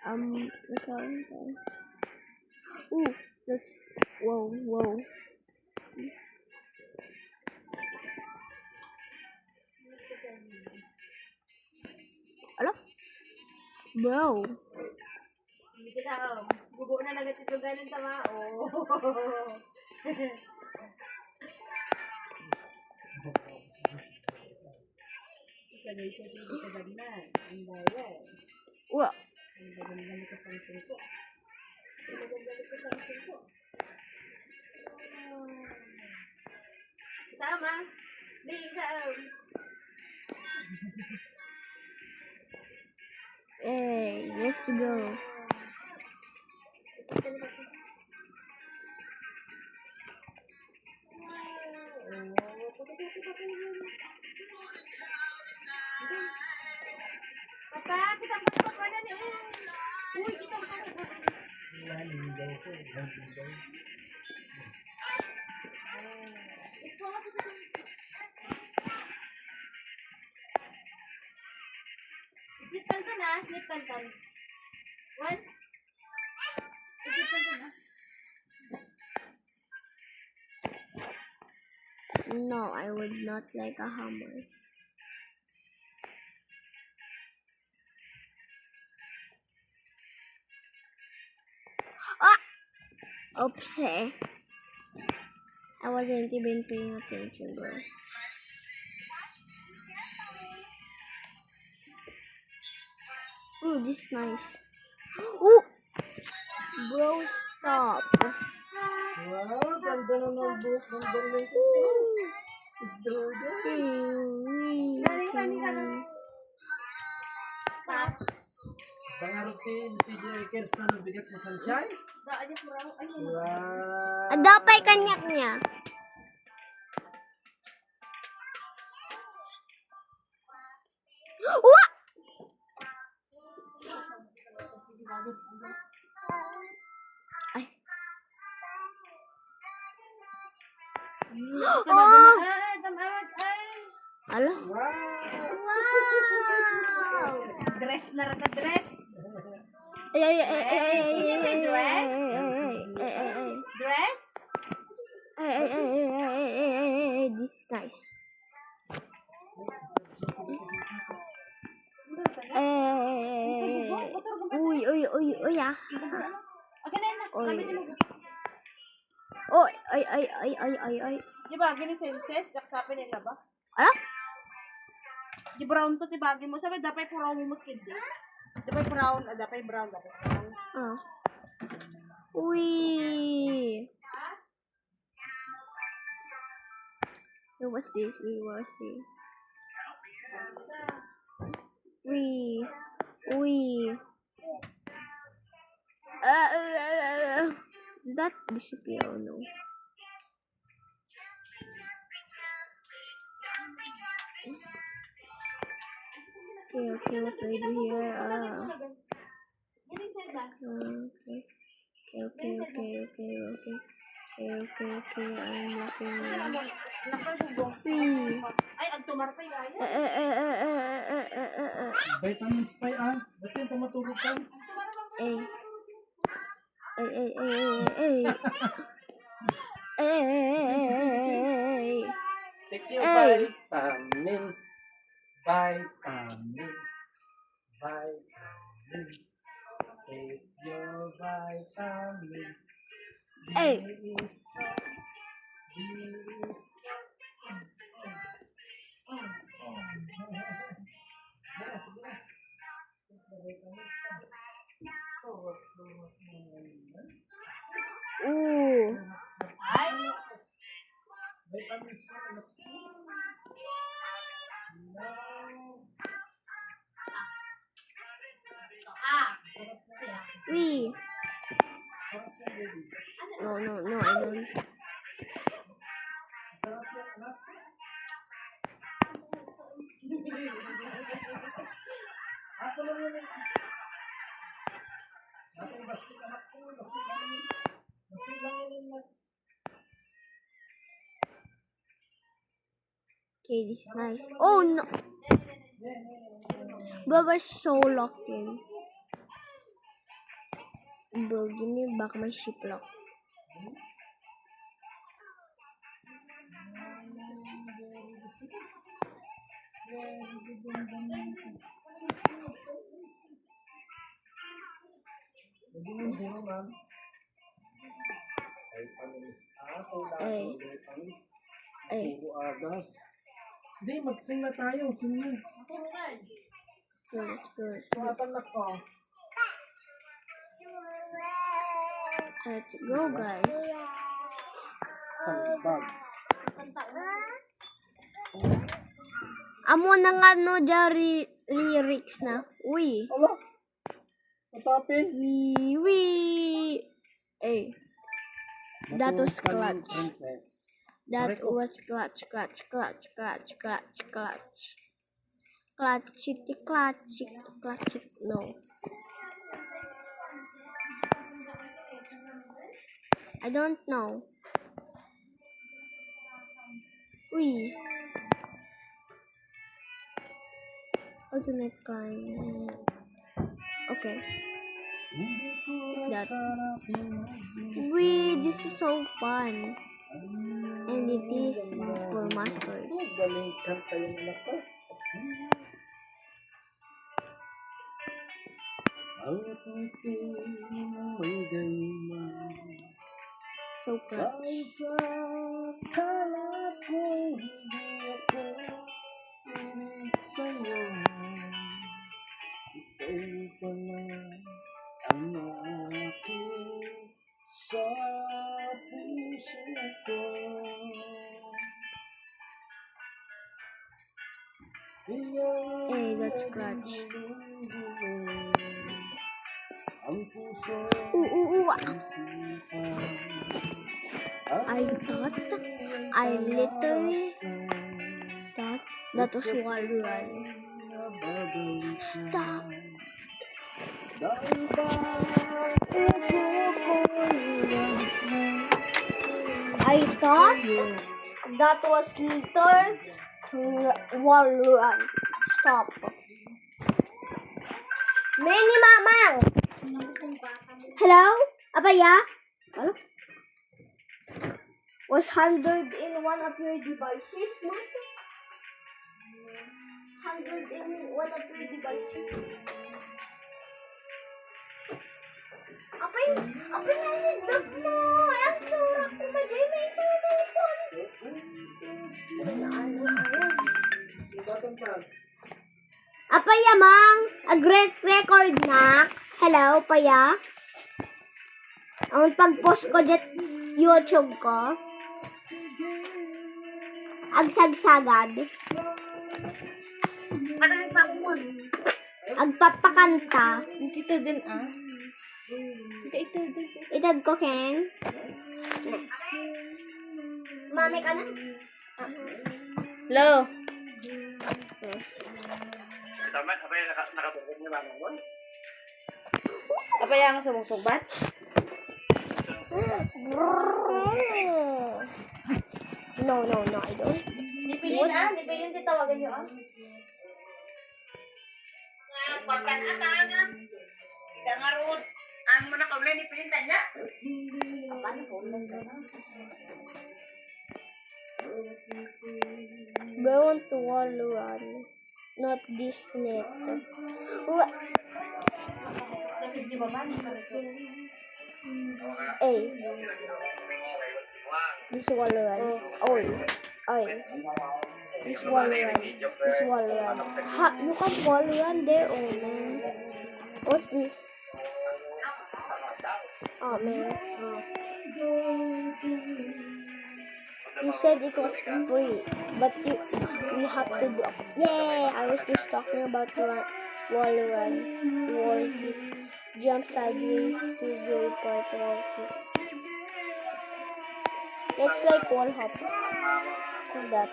Okay. Ooh, that's whoa. Ala? Bro. Hindi kita gubo na nagatituganan sa mao. Sagay ko dito sa bagnan. Ang bayan. Wow. Ang bagnan ko sa singko. Ang bagnan ko sa singko. Tama. Bing Hey, let's go. Papa, kita masuk mana ni? Uy, kita masuk. Slip kanton na, slip kanton. One. Slip kanton na. No, I would not like a hammer. Ah! Oops, I wasn't even paying attention, bro. Ooh, this is nice. Ooh! Bro, stop. Wow, ganda ng notebook ng galing ko. Pangarutin si Jakers na nabigat na sunshine. Wow. Adapay kanyak niya. Wah! Ay. Oh! Ala? Wow! Dress na rata dress. Ay. Dress? Ay. This is nice. Uy, ah. Okay na. Oy, ay. Di ba, gini senses? Daksapin nila ba? Ala? Di brown to, tibagi mo. Sabi, dapat brown mo kindi. Dapat brown, dapat brown. Ah. Uy. What's this? Uy. Did that disappear or no? Okay, what do I do here? Okay, I'm looking. Ay, ang tumarpay ay. Vitamins pa yan. Ba't yun tumatulog ka? Ay. Take your vitamins. Vitamins. Take your vitamins. Ay. Ooh. Ay. Wee. No, I don't. Okay, this is nice. Oh no! Baba's so locked in. Bro, give me back my shiplock. Hindi mo hindi ma'am. Ay, panis. Kailangan Ay. ulit panis. Ay. Puro agas. Hindi, mag-sing na tayo. Sing na. Good, good. Tumatalak ko. Let's go, guys. Sambag. Amo na nga no jari lyrics na. Uy. Ala. Matapin. Wee. Hey. That was Matukan, clutch. princess. That was clutch, clutch, clutch, clutch, clutch, clutch. Clutchity, clutchy, clutchy. No. I don't know. Uy. Alternate kind. Okay. That. Wee, this is so fun. And it is for masters. Galing kanta yung anak ko. Ang ating may gayman. So clutch. Dahil sa kalat ko, hindi ako pinig sa'yo. Ikaw pala ang aking sa puso ko. Hey, that's clutch. Ang puso Ooh. isipan. I thought, I literally thought that was Walrun. Stop. Dahil ba puso ko'y labis na I thought that was little Walrun. Stop. Many mamang. Hello? Apaya? Hello? Was 100 in one of your devices? What? 100 in one of your devices? Apay nalindot mo. Ang tsura ko ba dyan? May isang cellphone. Ano? Apaya, mang. Record na. Hello, paya. Ang pag-post ko dyan YouTube ko. Agsagsagad. Agpapakanta. Kita din Itad ko, Ken. Mami ka na? Hello. Apa yang sumbong-sumbat? No, I don't. Dipilin titawagan niyo Tidak ngarut. Ang mana kau boleh dipilin tanya? Apaan kau? I want to Walrun, not this net. Hey, this Walrun. Oy. This Walrun. Ha, you can Walrun there, oh man. What's this? Oh man. You said it was free, but you have to do. Yeah, I was just talking about Walrun. Wall hit, jump sideways to very part wall hit. It's like wall hop. Like that.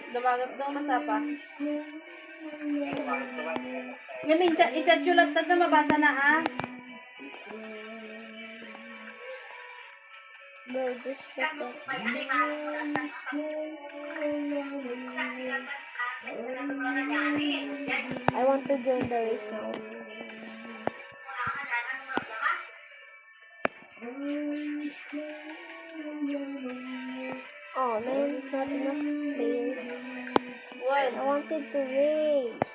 Dumagat daw masapa. Ngamin, itadjulat na mabasa na Bro, just like that. join the race now. Oh man, not enough players. Well, I wanted to race.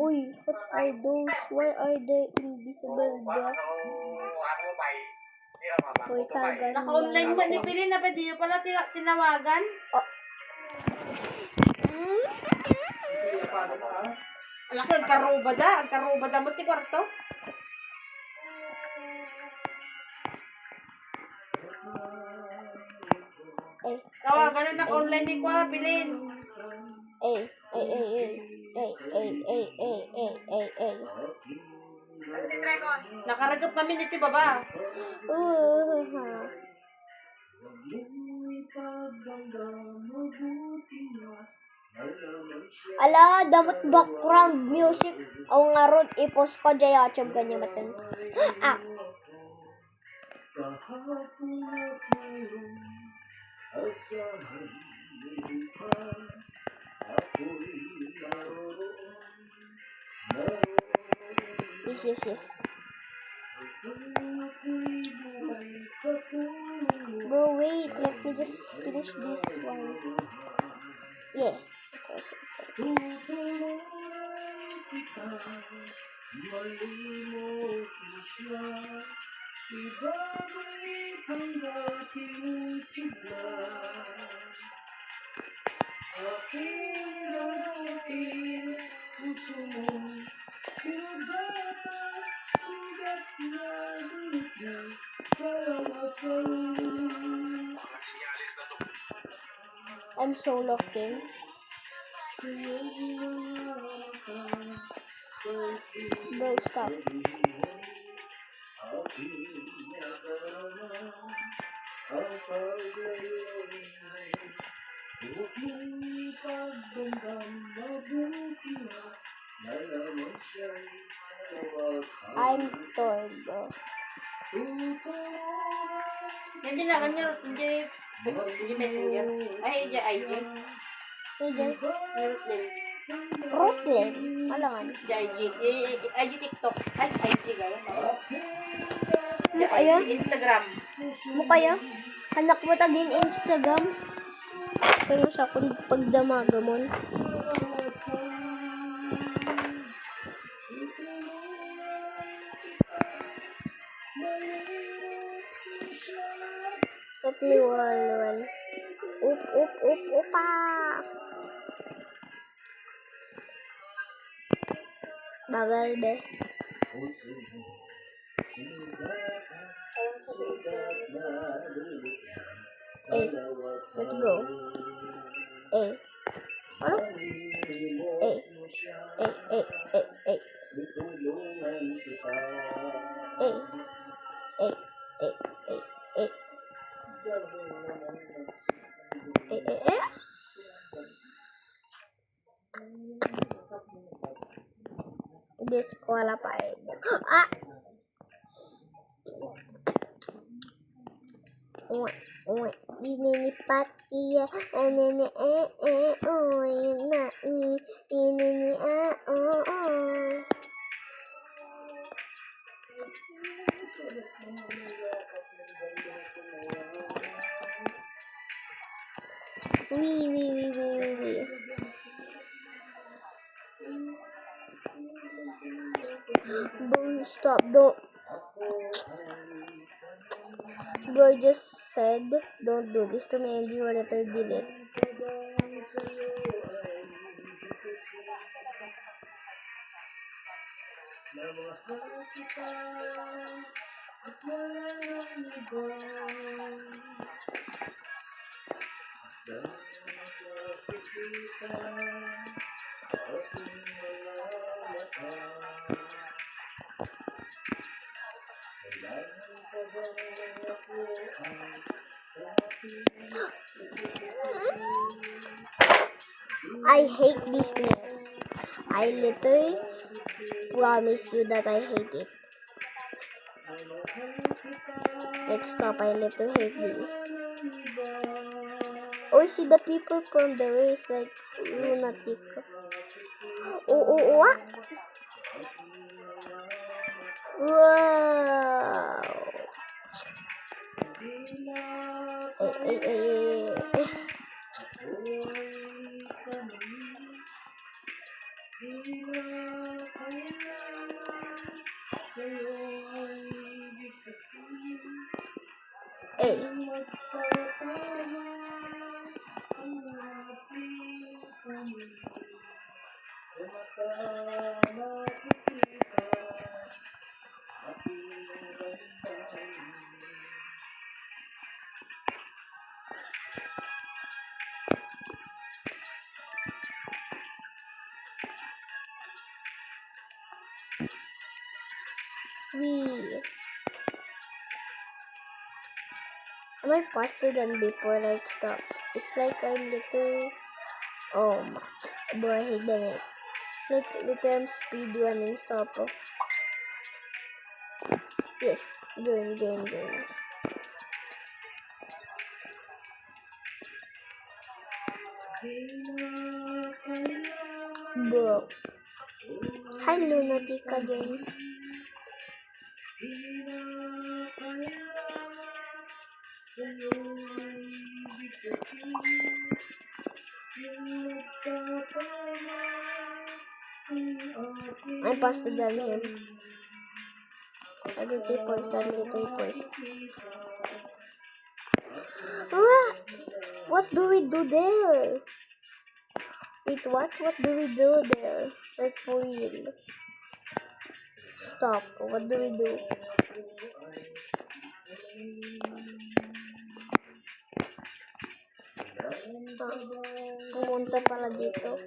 Uy, what are those? Why are they invisible blocks? Uy, tagan naka-online ba ni Pili na pwede yung pala tinawagan? Alaki, ang karuba mo ti kwarto. Eh, Tawagan na naka-online ni Kwa, Pilin. eh, eh, eh, eh, eh, eh, eh, eh, eh, eh, eh. Nakaragap kami niti baba. Ala, dapat background music. O nga ron, i-post ko dyan YouTube ganyan matan. Ah, yes. Bro, wait, let me just finish this one. Yeah. I'm solo king. Bro, stop. I'm third, bro. Hindi na kanya, hindi messenger. Ay, hindi IG. Hindi. Meron din. Rotlin. Alangan. Hindi IG. IG TikTok. Ay, IG gaya. Mo kayo? Instagram. Mo kayo? Hanak mo tagin Instagram. Kaya siya kung pagdamaga mo. Let me wall. Upa. Bagal deh. Let's go. Ano? Disqualified. Ah! Dininipat iya anene na inini Wee. Don't stop, don't. Bro just said, don't do this to me and you will later delete. I hate this nest. I literally promise you that I hate it. Like, stop, I little hate this. Oh, see the people from the race, like, lunatic. Oh, what? Wow. Eh. Wee. Am I faster than before? Like, stop. It's like I'm little. Oh my. Bro, I hate it. Like I'm speed running. Stop. Yes. Going. Bro. Hi, lunatic again. I'm faster than him. I do 3 points, I do 3 points. What do we do there? Wait, what? What do we do there? Like, for real. Stop. What do we do? Pumunta pala dito.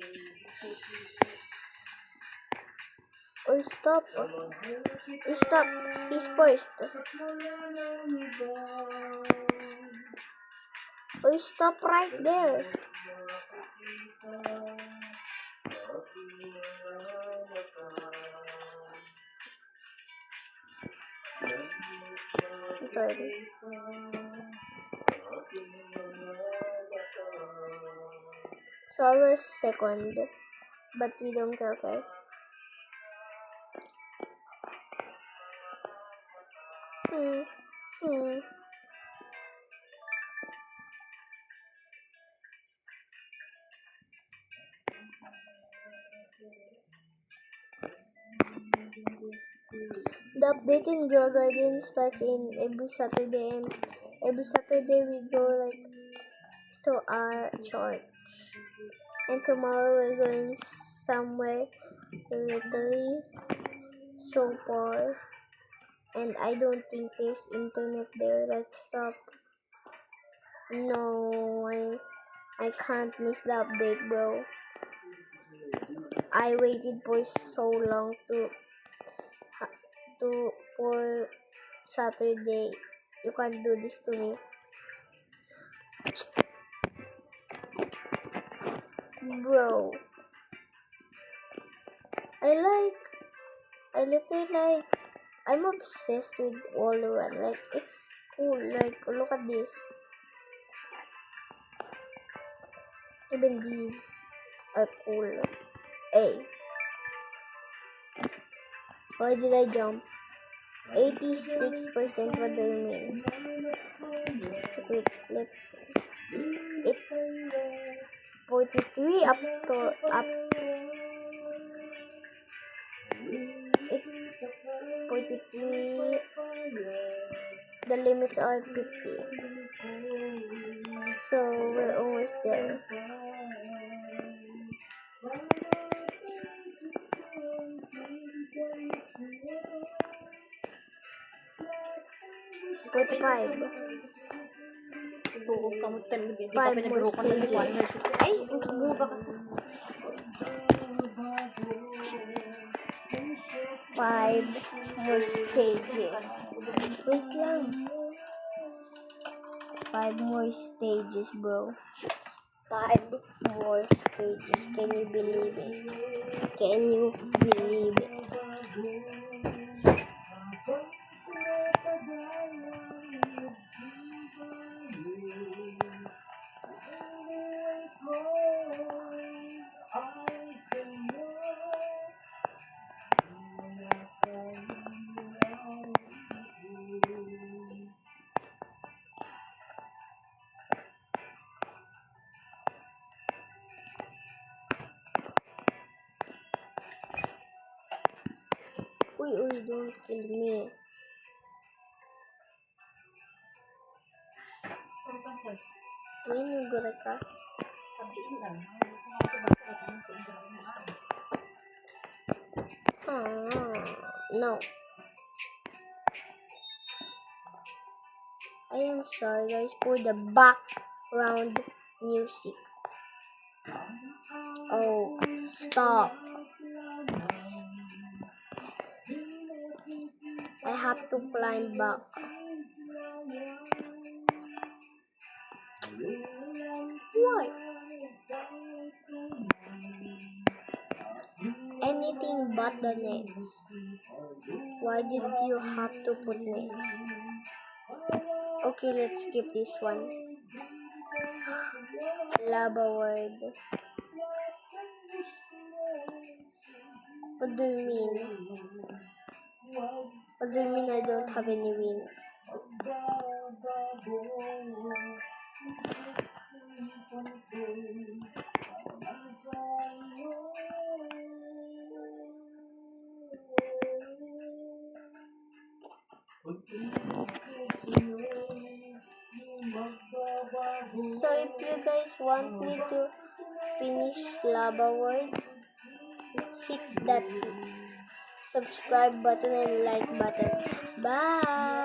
Oh, stop. Stop. He's poised. Oh, stop right there. Sorry. So I was second, but we don't care, okay? The update in Grow Garden starts in every Saturday, and every Saturday we go like to our church. And tomorrow we're going somewhere literally so far, and I don't think there's internet there. Like, stop. No, I can't miss the update, bro. I waited for so long for Saturday. You can't do this to me, bro. I literally like. I'm obsessed with Valorant. Like, it's cool. Like, look at this. Even these are cool. Hey. Why did I jump? 86%. What do you mean? Wait, let's see. It's 43 up. It's 43. The limits are 50. So we're almost there. Put 5. Huwag ka magtalog. Hindi ka 5 more pinag-broken ng stages. 100. Ay, bumaba ka. 5 more stages. Wait lang. 5 more stages, bro. 5 more stages. Can you believe it? Can you believe it? Uy, don't kill me. Puro kansas. Ayun yung gura ka. Sabihin lang. No. I am sorry guys for the background music. Oh, stop. I have to climb back. What? Anything but the nails. Why did you have to put nails? Okay, let's skip this one. Lava word. What do you mean? What do you mean I don't have any wings? So if you guys want me to finish Lava World, hit that subscribe button and like button. Bye!